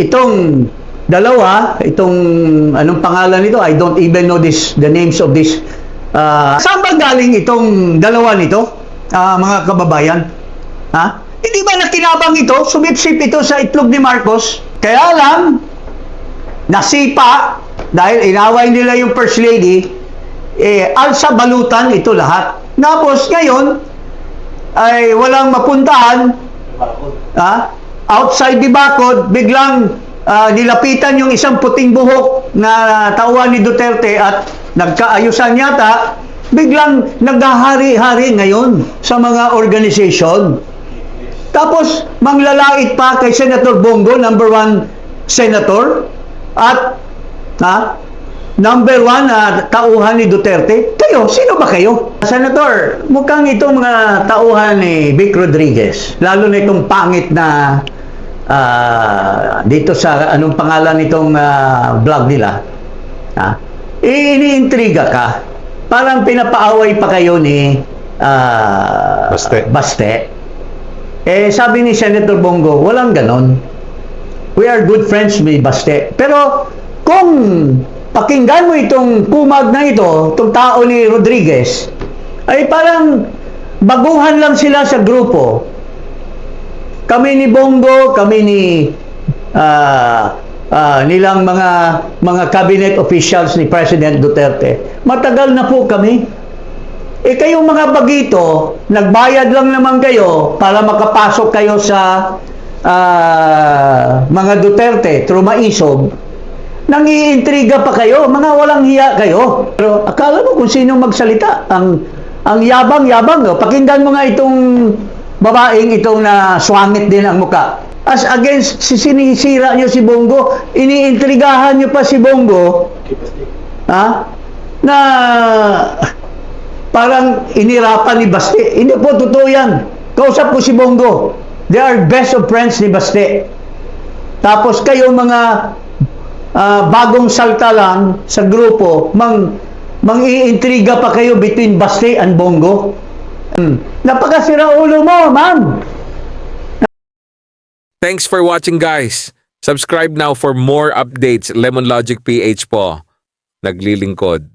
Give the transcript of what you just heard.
Itong dalawa, itong anong pangalan nito? I don't even know the names of this. Saan ba galing itong dalawa nito? Mga kababayan? Ha? Hindi ba nakinabang ito? Sumipsip ito sa itlog ni Marcos. Kaya lang, nasipa dahil inaway nila yung First Lady, alsa balutan ito lahat. Tapos ngayon, ay walang mapuntahan, outside the bakod, biglang nilapitan yung isang puting buhok na tauhan ni Duterte at nagkaayusan yata, biglang naghahari-hari ngayon sa mga organization. Tapos manglalait pa kay Senator Bongo, number 1 senator, at number 1 tauhan ni Duterte. Kayo, sino ba kayo? Senator, mukhang itong mga tauhan ni Vic Rodriguez, lalo na itong pangit na dito sa anong pangalan nitong vlog nila, iniintriga ka. Parang pinapaaway pa kayo ni Baste. Sabi ni Senator Bongo, walang ganon. We are good friends with Baste. Pero kung pakinggan mo itong kumag na ito, itong tao ni Rodriguez, ay parang baguhan lang sila sa grupo. Kami ni Bongo, kami ni nilang mga cabinet officials ni President Duterte, matagal na po kami. Kayong mga bagito, nagbayad lang naman kayo para makapasok kayo sa mga Duterte, trumaisob. Nangiintriga pa kayo, mga walang hiya kayo. Pero akala mo kung sino magsalita. Ang yabang-yabang. Pakinggan mo nga itong babaeng itong na swangit din ang muka. As against, sinisira nyo si Bongo, iniintrigahan nyo pa si Bongo, na parang inirapan ni Baste. Hindi po totoo yan. Kausap ko si Bongo. They are best of friends ni Baste. Tapos kayo mga bagong salta lang sa grupo, mang-iintriga pa kayo between Baste and Bongo. Napakasira ulo mo, ma'am. Thanks for watching, guys. Subscribe now for more updates. Lemon Logic PH po. Naglilingkod.